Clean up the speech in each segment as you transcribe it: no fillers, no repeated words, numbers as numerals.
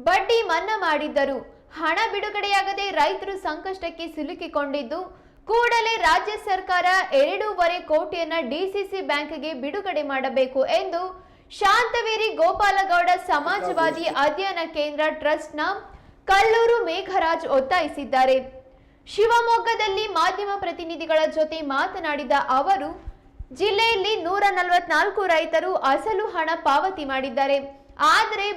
ಬಡ್ಡಿ ಮನ್ನಾ ಮಾಡಿದ್ದರು. ಹಣ ಬಿಡುಗಡೆಯಾಗದೆ ರೈತರು ಸಂಕಷ್ಟಕ್ಕೆ ಸಿಲುಕಿಕೊಂಡಿದ್ದು, ಕೂಡಲೇ ರಾಜ್ಯ ಸರ್ಕಾರ 2.5 ಕೋಟಿಯನ್ನ ಡಿಸಿಸಿ ಬ್ಯಾಂಕ್ಗೆ ಬಿಡುಗಡೆ ಮಾಡಬೇಕು ಎಂದು ಶಾಂತವೇರಿ ಗೋಪಾಲಗೌಡ ಸಮಾಜವಾದಿ ಅಧ್ಯಯನ ಕೇಂದ್ರ ಟ್ರಸ್ಟ್ನ ಕಲ್ಲೂರು ಮೇಘರಾಜ್ ಒತ್ತಾಯಿಸಿದ್ದಾರೆ. ಶಿವಮೊಗ್ಗದಲ್ಲಿ ಮಾಧ್ಯಮ ಪ್ರತಿನಿಧಿಗಳ ಜೊತೆ ಮಾತನಾಡಿದ ಅವರು, ಜಿಲ್ಲೆಯಲ್ಲಿ 144 ರೈತರು ಅಸಲು ಹಣ ಪಾವತಿ ಮಾಡಿದ್ದಾರೆ. ಆದರೆ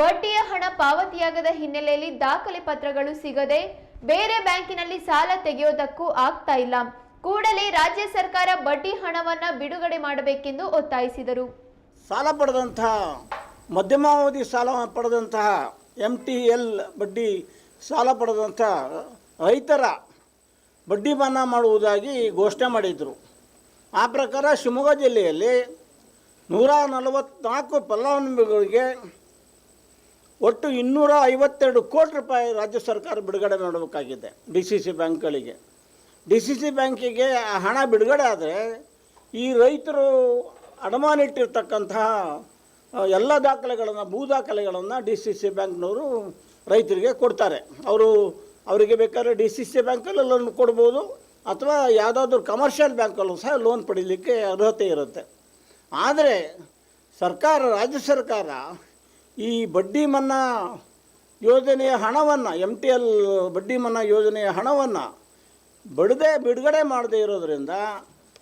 ಬಡ್ಡಿಯ ಹಣ ಪಾವತಿಯಾಗದ ಹಿನ್ನೆಲೆಯಲ್ಲಿ ದಾಖಲೆ ಪತ್ರಗಳು ಸಿಗದೆ ಬೇರೆ ಬ್ಯಾಂಕಿನಲ್ಲಿ ಸಾಲ ತೆಗೆಯೋದಕ್ಕೂ ಆಗ್ತಾ ಇಲ್ಲ. ಕೂಡಲೇ ರಾಜ್ಯ ಸರ್ಕಾರ ಬಡ್ಡಿ ಹಣವನ್ನ ಬಿಡುಗಡೆ ಮಾಡಬೇಕೆಂದು ಒತ್ತಾಯಿಸಿದರು. ಸಾಲ ಪಡೆದಂತಹ ಮಧ್ಯಮಾವಧಿ ಸಾಲ ಪಡೆದಂತಹ MTL ಬಡ್ಡಿ ಸಾಲ ಪಡೆದಂತಹ ರೈತರ ಬಡ್ಡಿ ಮನ್ನಾ ಮಾಡುವುದಾಗಿ ಘೋಷಣೆ ಮಾಡಿದರು. ಆ ಪ್ರಕಾರ ಶಿವಮೊಗ್ಗ ಜಿಲ್ಲೆಯಲ್ಲಿ 144 ಫಲಾನುಭವಿಗಳಿಗೆ ಒಟ್ಟು 252 ಕೋಟಿ ರೂಪಾಯಿ ರಾಜ್ಯ ಸರ್ಕಾರ ಬಿಡುಗಡೆ ಮಾಡಬೇಕಾಗಿದೆ DCC ಬ್ಯಾಂಕ್ಗಳಿಗೆ. DCC ಬ್ಯಾಂಕಿಗೆ ಹಣ ಬಿಡುಗಡೆ ಆದರೆ ಈ ರೈತರು ಅಡಮಾನ ಇಟ್ಟಿರ್ತಕ್ಕಂತಹ ಎಲ್ಲ ದಾಖಲೆಗಳನ್ನು ಭೂ ದಾಖಲೆಗಳನ್ನು DCC ಬ್ಯಾಂಕ್ನವರು ರೈತರಿಗೆ ಕೊಡ್ತಾರೆ. ಅವರಿಗೆ ಬೇಕಾದ್ರೆ DCC ಬ್ಯಾಂಕಲ್ಲಿ ಲೋನ್ ಕೊಡ್ಬೋದು ಅಥವಾ ಯಾವುದಾದ್ರೂ ಕಮರ್ಷಿಯಲ್ ಬ್ಯಾಂಕಲ್ಲೂ ಸಹ ಲೋನ್ ಪಡೀಲಿಕ್ಕೆ ಅರ್ಹತೆ ಇರುತ್ತೆ. ಆದರೆ ರಾಜ್ಯ ಸರ್ಕಾರ ಈ ಬಡ್ಡಿ ಮನ್ನಾ ಯೋಜನೆಯ ಹಣವನ್ನು MTL ಬಡ್ಡಿ ಮನ್ನಾ ಯೋಜನೆಯ ಹಣವನ್ನು ಬಿಡುಗಡೆ ಮಾಡದೇ ಇರೋದರಿಂದ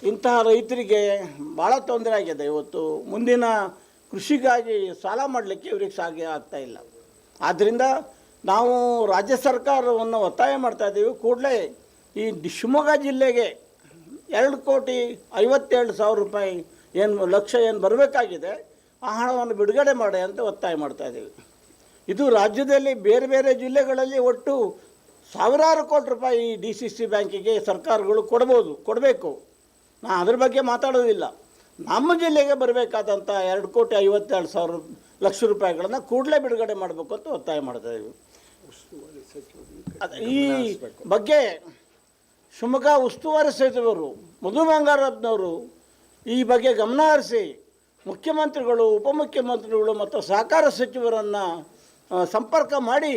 ಇಂತಹ ರೈತರಿಗೆ ಭಾಳ ತೊಂದರೆ ಆಗಿದೆ. ಇವತ್ತು ಮುಂದಿನ ಕೃಷಿಗಾಗಿ ಸಾಲ ಮಾಡಲಿಕ್ಕೆ ಇವ್ರಿಗೆ ಸಾಧ್ಯ ಆಗ್ತಾಯಿಲ್ಲ. ಆದ್ದರಿಂದ ನಾವು ರಾಜ್ಯ ಸರ್ಕಾರವನ್ನು ಒತ್ತಾಯ ಮಾಡ್ತಾಯಿದ್ದೀವಿ, ಕೂಡಲೇ ಈ ಶಿವಮೊಗ್ಗ ಜಿಲ್ಲೆಗೆ 2,57,00,000 ರೂಪಾಯಿ ಲಕ್ಷ ಬರಬೇಕಾಗಿದೆ, ಆ ಹಣವನ್ನು ಬಿಡುಗಡೆ ಮಾಡಿ ಅಂತ ಒತ್ತಾಯ ಮಾಡ್ತಾಯಿದ್ದೀವಿ. ಇದು ರಾಜ್ಯದಲ್ಲಿ ಬೇರೆ ಬೇರೆ ಜಿಲ್ಲೆಗಳಲ್ಲಿ ಒಟ್ಟು ಸಾವಿರಾರು ಕೋಟಿ ರೂಪಾಯಿ DCC ಬ್ಯಾಂಕಿಗೆ ಸರ್ಕಾರಗಳು ಕೊಡಬೇಕು. ನಾನು ಅದ್ರ ಬಗ್ಗೆ ಮಾತಾಡೋದಿಲ್ಲ. ನಮ್ಮ ಜಿಲ್ಲೆಗೆ ಬರಬೇಕಾದಂಥ 2,52,00,000 ರೂಪಾಯಿಗಳನ್ನು ಕೂಡಲೇ ಬಿಡುಗಡೆ ಮಾಡಬೇಕು ಅಂತ ಒತ್ತಾಯ ಮಾಡ್ತಾಯಿದ್ದೀವಿ. ಈ ಬಗ್ಗೆ ಶಿವಮೊಗ್ಗ ಉಸ್ತುವಾರಿ ಸಚಿವರು ಮಧು ಬಂಗಾರಪ್ಪನವರು ಈ ಬಗ್ಗೆ ಗಮನ ಹರಿಸಿ ಮುಖ್ಯಮಂತ್ರಿಗಳು, ಉಪಮುಖ್ಯಮಂತ್ರಿಗಳು ಮತ್ತು ಸಹಕಾರ ಸಚಿವರನ್ನು ಸಂಪರ್ಕ ಮಾಡಿ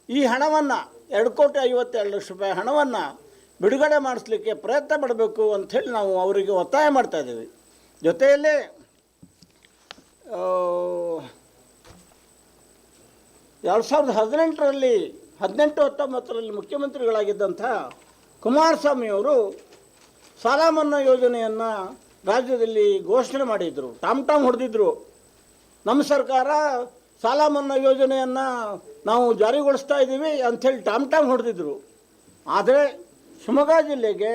ಈ ಹಣವನ್ನು 2,52,00,000 ರೂಪಾಯಿ ಹಣವನ್ನು ಬಿಡುಗಡೆ ಮಾಡಿಸ್ಲಿಕ್ಕೆ ಪ್ರಯತ್ನ ಪಡಬೇಕು ಅಂಥೇಳಿ ನಾವು ಅವರಿಗೆ ಒತ್ತಾಯ ಮಾಡ್ತಾಯಿದ್ದೀವಿ. ಜೊತೆಯಲ್ಲೇ 2018ರಲ್ಲಿ 19 ಮುಖ್ಯಮಂತ್ರಿಗಳಾಗಿದ್ದಂಥ ಕುಮಾರಸ್ವಾಮಿಯವರು ಸಾಲ ಮನ್ನಾ ಯೋಜನೆಯನ್ನು ರಾಜ್ಯದಲ್ಲಿ ಘೋಷಣೆ ಮಾಡಿದರು. ಟಾಮ್ ಹೊಡೆದಿದ್ರು. ನಮ್ಮ ಸರ್ಕಾರ ಸಾಲ ಮನ್ನಾ ಯೋಜನೆಯನ್ನು ನಾವು ಜಾರಿಗೊಳಿಸ್ತಾ ಇದ್ದೀವಿ ಅಂಥೇಳಿ ಟಾಮ್ ಹೊಡೆದಿದ್ರು. ಆದರೆ ಶಿವಮೊಗ್ಗ ಜಿಲ್ಲೆಗೆ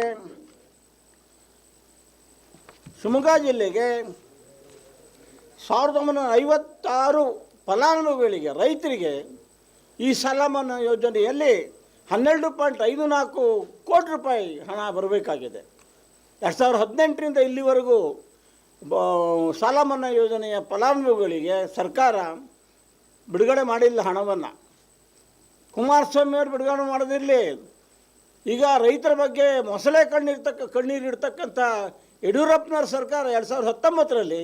1956 ಫಲಾನುಭವಿಗಳಿಗೆ ರೈತರಿಗೆ ಈ ಸಾಲ ಮನ್ನಾ ಯೋಜನೆಯಲ್ಲಿ 12.54 ಕೋಟಿ ರೂಪಾಯಿ ಹಣ ಬರಬೇಕಾಗಿದೆ. 2018ರಿಂದ ಇಲ್ಲಿವರೆಗೂ ಸಾಲ ಮನ್ನಾ ಯೋಜನೆಯ ಫಲಾನುಭವಿಗಳಿಗೆ ಸರ್ಕಾರ ಬಿಡುಗಡೆ ಮಾಡಿಲ್ಲ ಹಣವನ್ನು. ಕುಮಾರಸ್ವಾಮಿಯವರು ಬಿಡುಗಡೆ ಮಾಡೋದಿರಲಿ, ಈಗ ರೈತರ ಬಗ್ಗೆ ಮೊಸಳೆ ಕಣ್ಣೀರಿಡ್ತಕ್ಕಂಥ ಯಡಿಯೂರಪ್ಪನವ್ರ ಸರ್ಕಾರ 2019ರಲ್ಲಿ